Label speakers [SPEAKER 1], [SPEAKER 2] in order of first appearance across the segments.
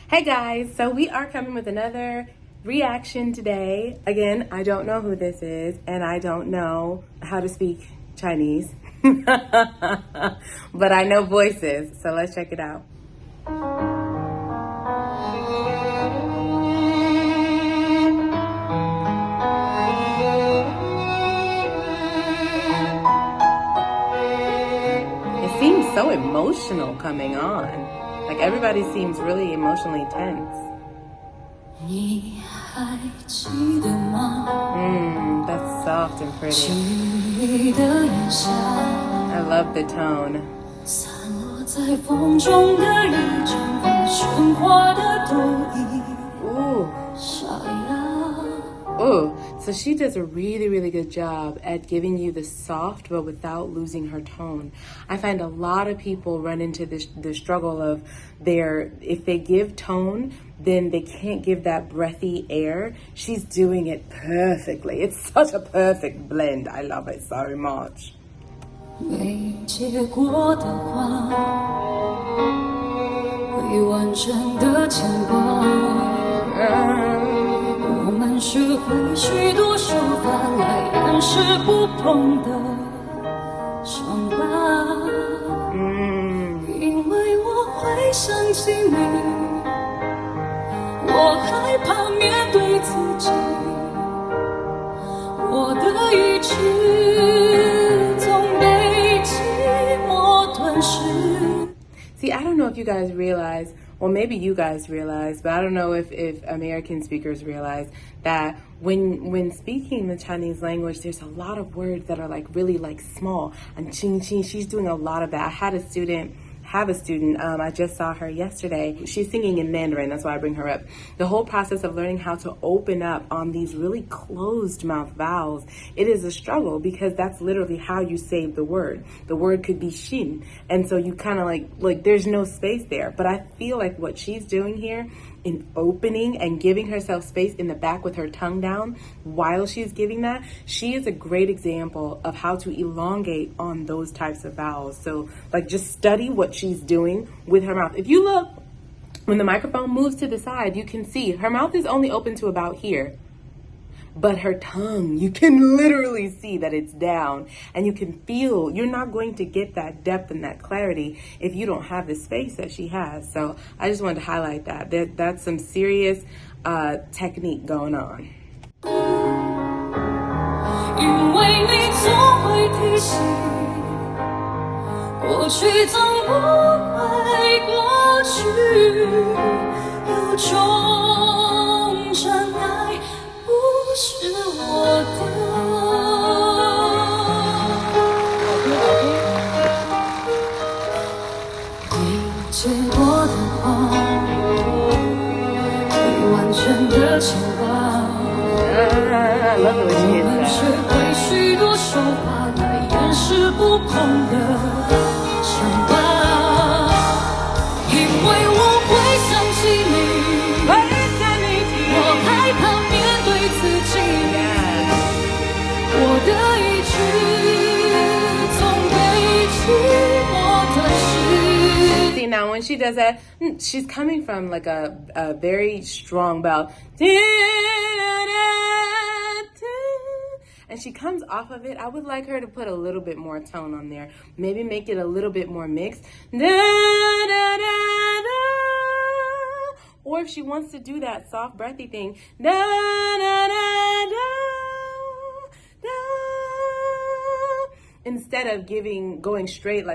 [SPEAKER 1] Hey guys, so we are coming with another reaction today. Again, I don't know who this is and I don't know how to speak Chinese, but I know voices, so let's check it out. It seems so emotional coming on. Like everybody seems really emotionally tense. That's soft and pretty. I love the tone. Ooh, so she does a really good job at giving you the soft but without losing her tone. I find a lot of people run into the struggle of if they give tone, then they can't give that breathy air. She's doing it perfectly. It's such a perfect blend. I love it so much. See, I don't know if you guys realize, well, maybe you guys realize, but I don't know if American speakers realize that when speaking the Chinese language, there's a lot of words that are really small. And ching ching, she's doing a lot of that. I have a student, I just saw her yesterday. She's singing in Mandarin, that's why I bring her up. The whole process of learning how to open up on these really closed mouth vowels, it is a struggle because that's literally how you say the word. The word could be shin, and so you kind of like there's no space there. But I feel like what she's doing here in opening and giving herself space in the back with her tongue down while she's giving that, she is a great example of how to elongate on those types of vowels. So just study what she's doing with her mouth. If you look, when the microphone moves to the side, you can see her mouth is only open to about here. But her tongue, you can literally see that it's down, and you can feel you're not going to get that depth and that clarity if you don't have the space that she has. So I just wanted to highlight that. That's some serious technique going on. I love the way she hits See, now when she does that, she's coming from a very strong bell. And she comes off of it. I would like her to put a little bit more tone on there. Maybe make it a little bit more mixed. Or if she wants to do that soft breathy thing, instead of going straight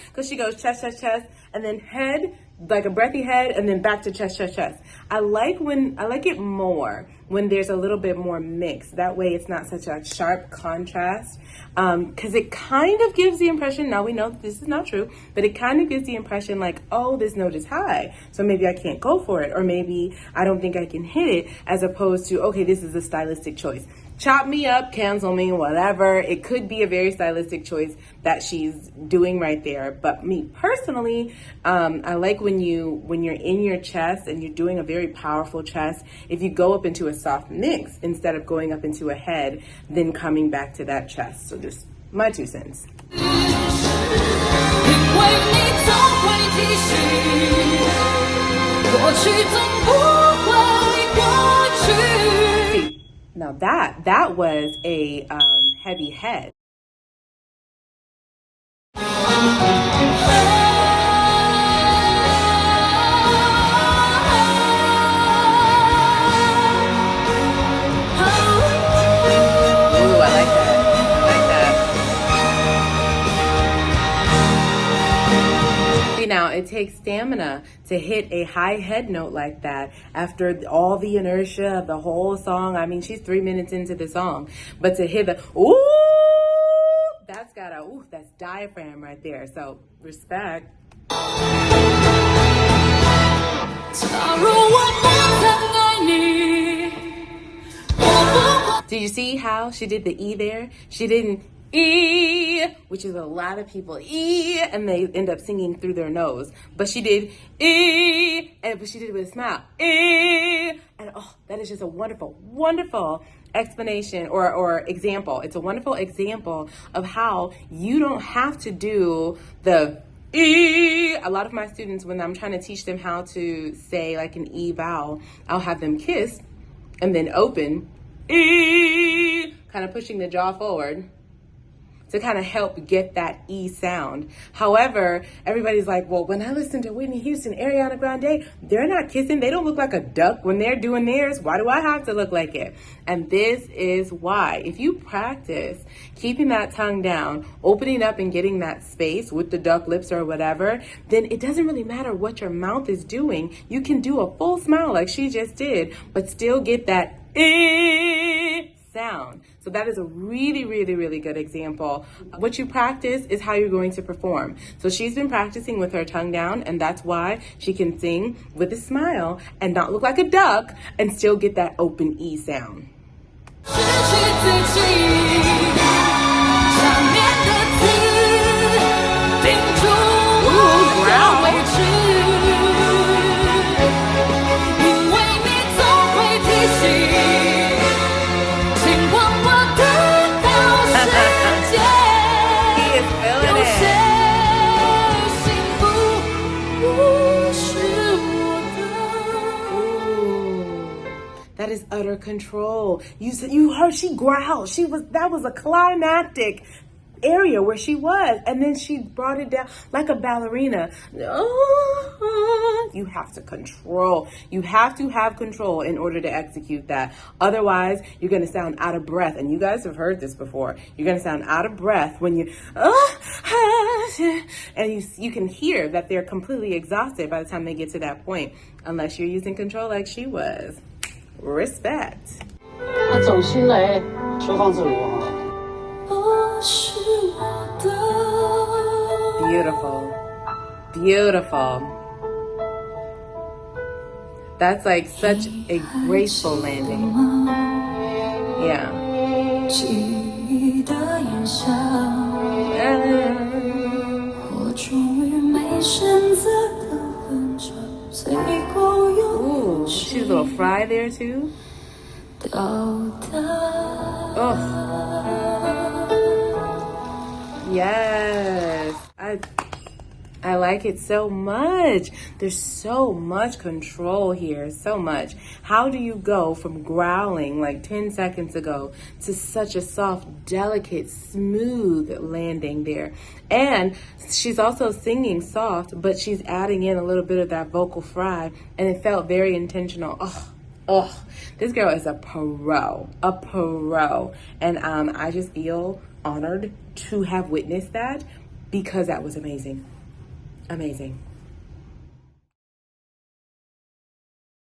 [SPEAKER 1] because she goes chest, chest, chest, and then head, like a breathy head, and then back to chest, chest, chest. I like it more when there's a little bit more mix. That way it's not such a sharp contrast, because it kind of gives the impression, now we know this is not true, but it kind of gives the impression oh, this note is high, so maybe I can't go for it, or maybe I don't think I can hit it, as opposed to, okay, this is a stylistic choice. Chop me up, cancel me, whatever. It could be a very stylistic choice that she's doing right there. But me personally, I like when you're in your chest and you're doing a very powerful chest, if you go up into a soft mix instead of going up into a head, then coming back to that chest. So just my 2 cents. Now that was a heavy head. Now, it takes stamina to hit a high head note like that after all the inertia of the whole song. I mean, she's 3 minutes into the song, but to hit the ooh, that's diaphragm right there. So respect. Did you see how she did the E there? She didn't E, which is a lot of people E, and they end up singing through their nose. But she did E, but she did it with a smile. E, and oh, that is just a wonderful, wonderful explanation or example. It's a wonderful example of how you don't have to do the E. A lot of my students, when I'm trying to teach them how to say like an E vowel, I'll have them kiss and then open E, kind of pushing the jaw forward to kind of help get that E sound. However, everybody's like, well, when I listen to Whitney Houston, Ariana Grande, they're not kissing. They don't look like a duck when they're doing theirs. Why do I have to look like it? And this is why. If you practice keeping that tongue down, opening up and getting that space with the duck lips or whatever, then it doesn't really matter what your mouth is doing. You can do a full smile like she just did, but still get that E sound. So that is a really, really, really good example. What you practice is how you're going to perform. So she's been practicing with her tongue down, and that's why she can sing with a smile and not look like a duck and still get that open E sound. Ooh, growl. That is utter control. You heard she growled. That was a climactic area where she was, and then she brought it down like a ballerina. You have to control. You have to have control in order to execute that. Otherwise, you're going to sound out of breath. And you guys have heard this before. You're going to sound out of breath when you and you can hear that they're completely exhausted by the time they get to that point, unless you're using control like she was. Respect.
[SPEAKER 2] 那走心来收放自如哈。
[SPEAKER 1] Beautiful. Beautiful. That's like such a graceful landing. Yeah. Ooh, she's a little fry there too. Oh. Yes, I like it so much. There's so much control here, so much. How do you go from growling like 10 seconds ago to such a soft, delicate, smooth landing there? And she's also singing soft, but she's adding in a little bit of that vocal fry, and it felt very intentional. Oh, this girl is a pro. And I just feel honored to have witnessed that because that was amazing. Amazing.